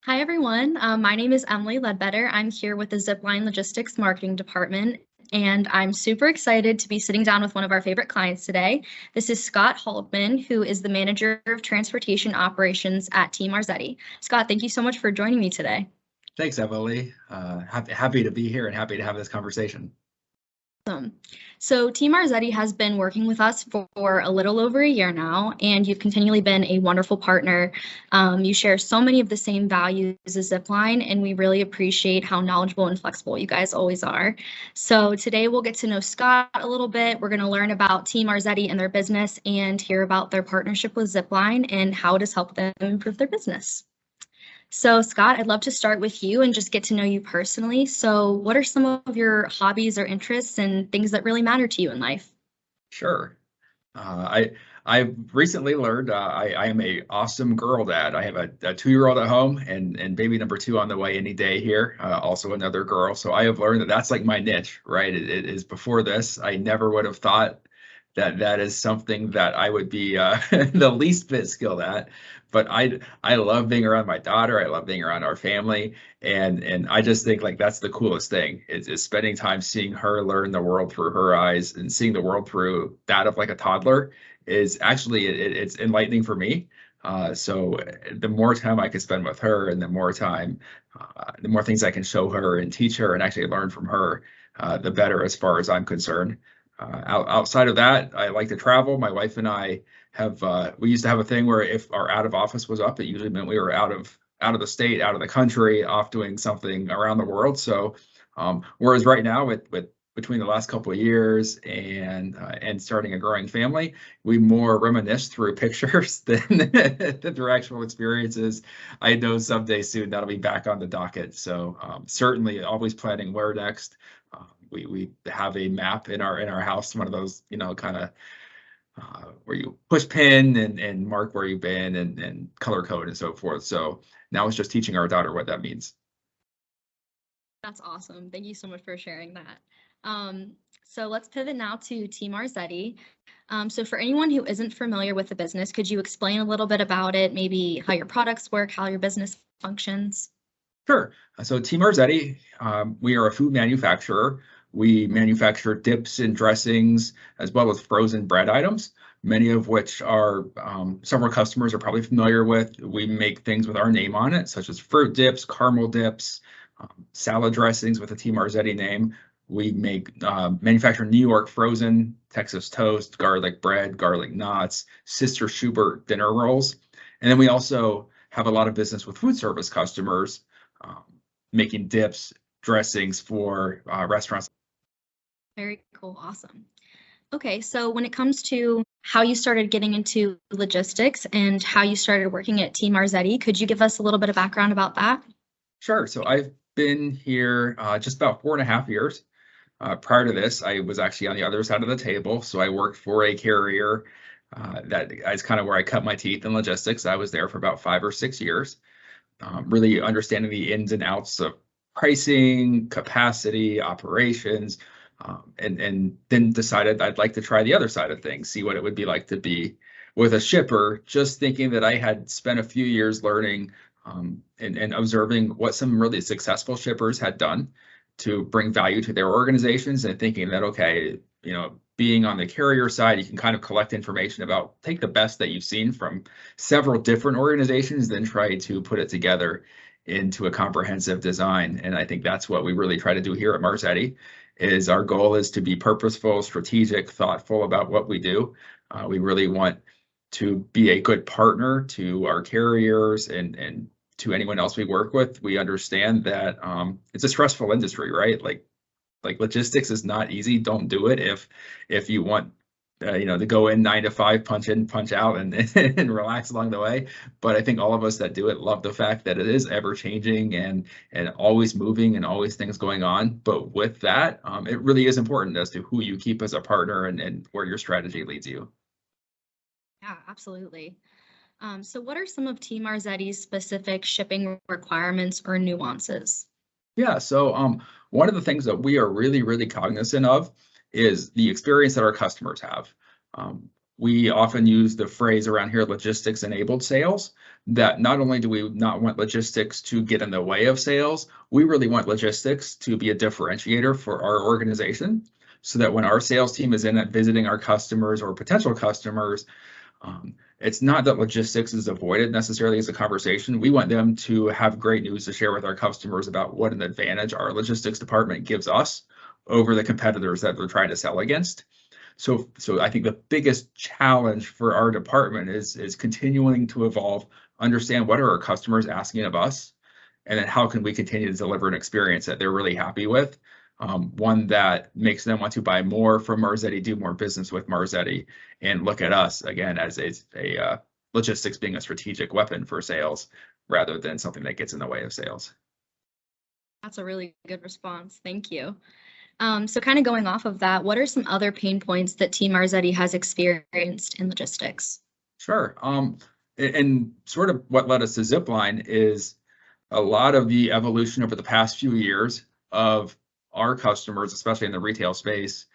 Hi, everyone. My name is Emily Ledbetter. I'm here with the Zipline Logistics Marketing Department, and I'm super excited to be sitting down with one of our favorite clients today. This is Scott Haldeman, who is the Manager of Transportation Operations at Team Marzetti. Scott, thank you so much for joining me today. Thanks, Emily. Happy to be here and happy to have this conversation. Awesome. So Team Marzetti has been working with us for a little over a year now, and you've continually been a wonderful partner. You share so many of the same values as Zipline, and we really appreciate how knowledgeable and flexible you guys always are. So today we'll get to know Scott a little bit. We're going to learn about Team Marzetti and their business and hear about their partnership with Zipline and how it has helped them improve their business. So Scott, I'd love to start with you and just get to know you personally. So what are some of your hobbies or interests and things that really matter to you in life? Sure. I recently learned I am a awesome girl dad. I have a 2-year-old at home and baby number 2 on the way any day here. Also another girl. So I have learned that that's like my niche, right? It is before this. I never would have thought that is something that I would be the least bit skilled at. But I love being around my daughter. I love being around our family, and I just think like that's the coolest thing is spending time seeing her learn the world through her eyes and seeing the world through that of like a toddler is actually it's enlightening for me. So the more time I can spend with her, and the more things I can show her and teach her and actually learn from her, the better as far as I'm concerned. Outside of that, I like to travel. My wife and I we used to have a thing where if our out of office was up, it usually meant we were out of the state, out of the country, off doing something around the world. So whereas right now with between the last couple of years and starting a growing family, we more reminisce through pictures than through actual experiences. I know someday soon that'll be back on the docket. So certainly always planning where next. We have a map in our house, one of those, kind of where you push pin and mark where you've been and color code and so forth. So now it's just teaching our daughter what that means. That's awesome. Thank you so much for sharing that. So let's pivot now to Team Marzetti. So for anyone who isn't familiar with the business, could you explain a little bit about it, maybe how your products work, how your business functions? Sure. So Team Marzetti, we are a food manufacturer. We manufacture dips and dressings as well as frozen bread items, many of which are several customers are probably familiar with. We make things with our name on it, such as fruit dips, caramel dips, salad dressings with a Team Marzetti name. We manufacture New York frozen, Texas toast, garlic bread, garlic knots, Sister Schubert dinner rolls. And then we also have a lot of business with food service customers, making dips, dressings for restaurants. Very cool. Awesome. Okay, so when it comes to how you started getting into logistics and how you started working at Team Marzetti, could you give us a little bit of background about that? Sure. So I've been here just about 4.5 years. Prior to this, I was actually on the other side of the table. So I worked for a carrier that is kind of where I cut my teeth in logistics. I was there for about 5 or 6 years, really understanding the ins and outs of pricing, capacity, operations, and then decided I'd like to try the other side of things, see what it would be like to be with a shipper, just thinking that I had spent a few years learning and observing what some really successful shippers had done to bring value to their organizations, and thinking that, okay, being on the carrier side, you can kind of collect information about, take the best that you've seen from several different organizations, then try to put it together into a comprehensive design. And I think that's what we really try to do here at Marzetti. Is our goal is to be purposeful, strategic, thoughtful about what we do. We really want to be a good partner to our carriers and to anyone else we work with. We understand that it's a stressful industry, right? Like logistics is not easy. Don't do it if you want to go in 9 to 5, punch in, punch out, and and relax along the way. But I think all of us that do it love the fact that it is ever changing and always moving and always things going on. But with that, it really is important as to who you keep as a partner and where your strategy leads you. Yeah, absolutely. So what are some of Team Marzetti's specific shipping requirements or nuances? Yeah, so one of the things that we are really, really cognizant of is the experience that our customers have. we often use the phrase around here, logistics enabled sales, that not only do we not want logistics to get in the way of sales, we really want logistics to be a differentiator for our organization, so that when our sales team is in at visiting our customers or potential customers, it's not that logistics is avoided necessarily as a conversation. We want them to have great news to share with our customers about what an advantage our logistics department gives us over the competitors that they're trying to sell against. So I think the biggest challenge for our department is continuing to evolve, understand what are our customers asking of us, and then how can we continue to deliver an experience that they're really happy with, one that makes them want to buy more from Marzetti, do more business with Marzetti, and look at us again as a logistics being a strategic weapon for sales rather than something that gets in the way of sales. That's a really good response. Thank you. So kind of going off of that, what are some other pain points that Team Marzetti has experienced in logistics? Sure. And sort of what led us to Zipline is a lot of the evolution over the past few years of our customers, especially in the retail space,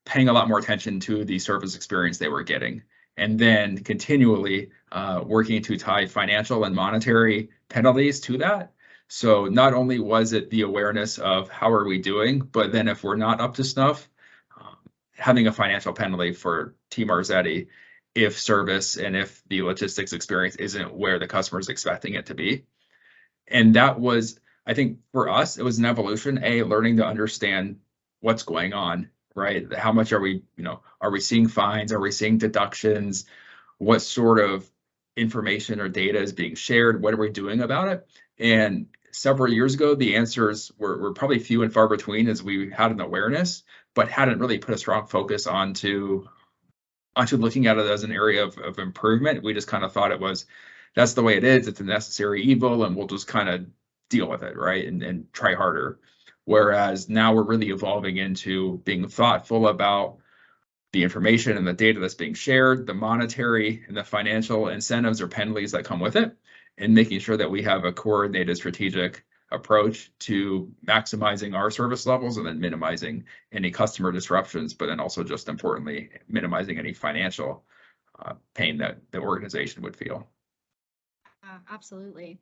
paying a lot more attention to the service experience they were getting, and then continually working to tie financial and monetary penalties to that. So not only was it the awareness of how are we doing, but then if we're not up to snuff, having a financial penalty for Team Marzetti if service and if the logistics experience isn't where the customer is expecting it to be. And that was, I think for us, it was an evolution, learning to understand what's going on, right? How much are we seeing fines? Are we seeing deductions? What sort of information or data is being shared? What are we doing about it? And several years ago, the answers were probably few and far between, as we had an awareness, but hadn't really put a strong focus onto looking at it as an area of improvement. We just kind of thought that's the way it is. It's a necessary evil, and we'll just kind of deal with it, right? And try harder. Whereas now we're really evolving into being thoughtful about the information and the data that's being shared, the monetary and the financial incentives or penalties that come with it, and making sure that we have a coordinated strategic approach to maximizing our service levels and then minimizing any customer disruptions, but then also just importantly, minimizing any financial pain that the organization would feel. Absolutely.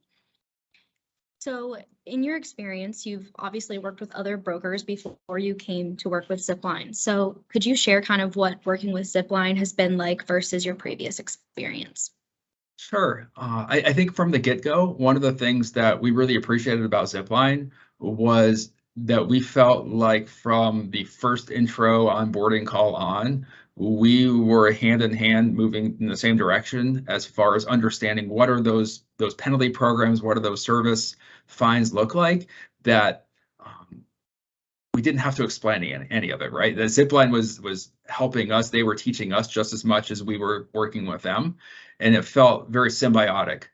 So in your experience, you've obviously worked with other brokers before you came to work with Zipline. So could you share kind of what working with Zipline has been like versus your previous experience? Sure. I think from the get-go, one of the things that we really appreciated about Zipline was that we felt like from the first intro onboarding call on, we were hand in hand moving in the same direction as far as understanding what are those penalty programs, what are those service fines look like, that we didn't have to explain any of it, right? The Zipline was helping us. They were teaching us just as much as we were working with them. And it felt very symbiotic,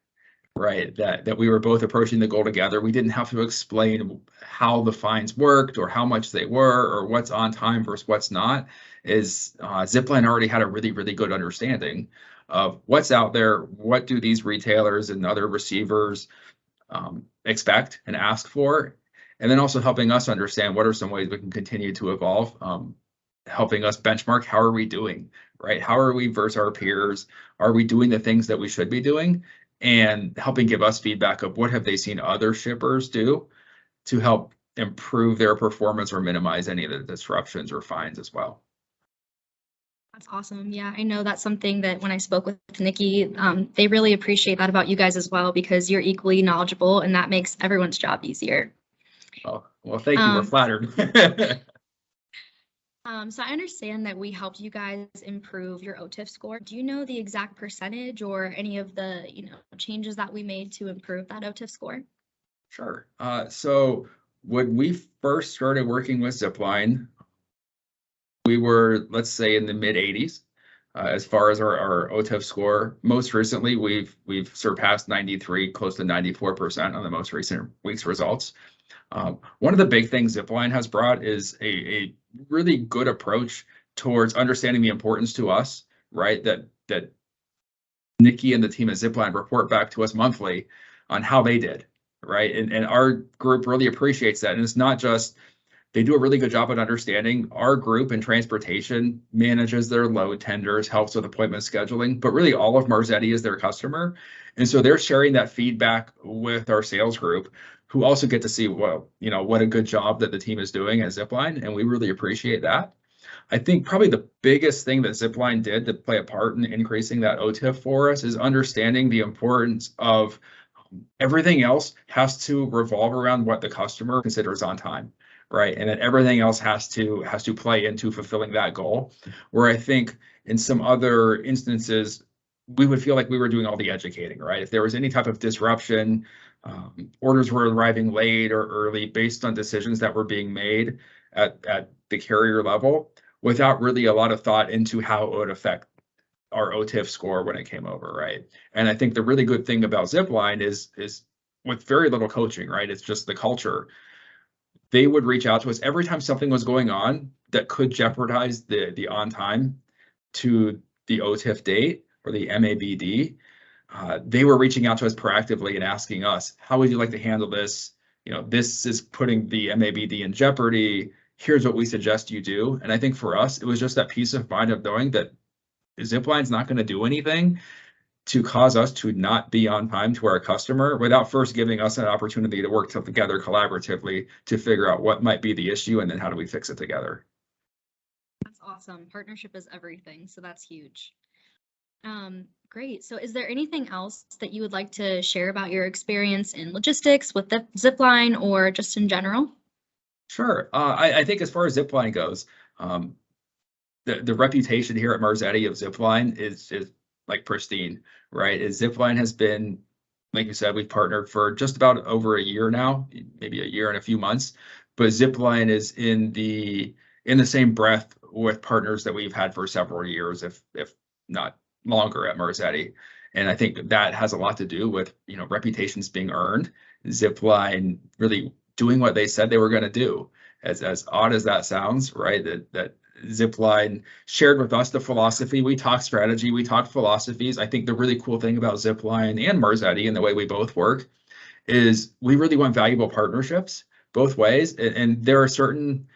right? That we were both approaching the goal together. We didn't have to explain how the fines worked or how much they were or what's on time versus what's not. Zipline already had a really, really good understanding of what's out there, what do these retailers and other receivers expect and ask for, and then also helping us understand what are some ways we can continue to evolve, helping us benchmark how are we doing, right? How are we versus our peers? Are we doing the things that we should be doing? And helping give us feedback of what have they seen other shippers do to help improve their performance or minimize any of the disruptions or fines as well. That's awesome. Yeah, I know that's something that when I spoke with Nikki, they really appreciate that about you guys as well, because you're equally knowledgeable and that makes everyone's job easier. Well, thank you. We're flattered. So I understand that we helped you guys improve your OTIF score. Do you know the exact percentage or any of the changes that we made to improve that OTIF score? Sure. So when we first started working with Zipline, we were, let's say, in the mid 80s as far as our OTIF score. Most recently, we've surpassed 93, close to 94% on the most recent week's results. One of the big things Zipline has brought is a really good approach towards understanding the importance to us, right? That Nikki and the team at Zipline report back to us monthly on how they did, right? And our group really appreciates that. And it's not just They do a really good job at understanding our group and transportation manages their load tenders, helps with appointment scheduling, but really all of Marzetti is their customer. And so they're sharing that feedback with our sales group, who also get to see, well, what a good job that the team is doing at Zipline. And we really appreciate that. I think probably the biggest thing that Zipline did to play a part in increasing that OTIF for us is understanding the importance of everything else has to revolve around what the customer considers on time, right? And then everything else has to play into fulfilling that goal. Where I think in some other instances, we would feel like we were doing all the educating, right? If there was any type of disruption, orders were arriving late or early based on decisions that were being made at the carrier level, without really a lot of thought into how it would affect our OTIF score when it came over, right? And I think the really good thing about Zipline is with very little coaching, right? It's just the culture. They would reach out to us every time something was going on that could jeopardize the on time to the OTIF date or the MABD. They were reaching out to us proactively and asking us, how would you like to handle this? This is putting the MABD in jeopardy. Here's what we suggest you do. And I think for us, it was just that peace of mind of knowing that Zipline's not going to do anything to cause us to not be on time to our customer without first giving us an opportunity to work together collaboratively to figure out what might be the issue and then how do we fix it together. That's awesome. Partnership is everything, so that's huge. Great. So is there anything else that you would like to share about your experience in logistics with the Zipline or just in general? Sure. I think as far as Zipline goes, the reputation here at Marzetti of Zipline is like pristine, right? Zipline has been, like you said, we've partnered for just about over a year now, maybe a year and a few months. But Zipline is in the same breath with partners that we've had for several years, if not longer at Marzetti. And I think that has a lot to do with reputations being earned, Zipline really doing what they said they were going to do. As odd as that sounds, right? That Zipline shared with us the philosophy. We talk strategy, we talk philosophies. I think the really cool thing about Zipline and Marzetti and the way we both work is we really want valuable partnerships both ways. And there are certain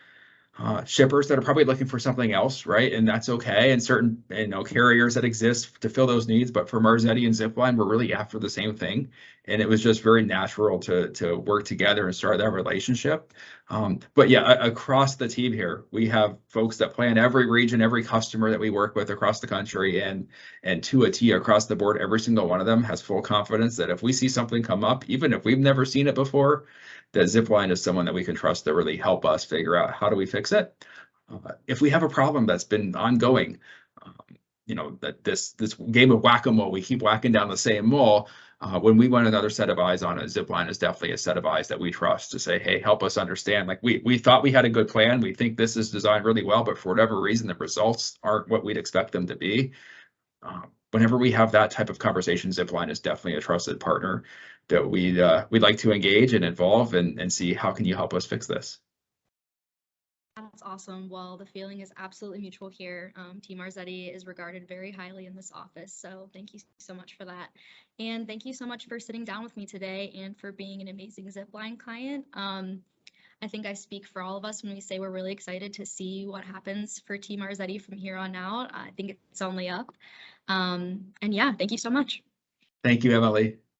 shippers that are probably looking for something else, right? And that's okay. And certain carriers that exist to fill those needs. But for Marzetti and Zipline, we're really after the same thing. And it was just very natural to work together and start that relationship. But yeah, across the team here, we have folks that plan every region, every customer that we work with across the country, and to a T across the board, every single one of them has full confidence that if we see something come up, even if we've never seen it before, that Zipline is someone that we can trust to really help us figure out how do we fix it. If we have a problem that's been ongoing, that this game of whack-a-mole, we keep whacking down the same mole. When we want another set of eyes on it, Zipline is definitely a set of eyes that we trust to say, hey, help us understand. Like we thought we had a good plan. We think this is designed really well, but for whatever reason, the results aren't what we'd expect them to be. Whenever we have that type of conversation, Zipline is definitely a trusted partner that we'd like to engage and involve and see how can you help us fix this. That's awesome. Well, the feeling is absolutely mutual here. Team Marzetti is regarded very highly in this office. So thank you so much for that. And thank you so much for sitting down with me today and for being an amazing Zipline client. I think I speak for all of us when we say we're really excited to see what happens for Team Marzetti from here on out. I think it's only up. And yeah, thank you so much. Thank you, Emily.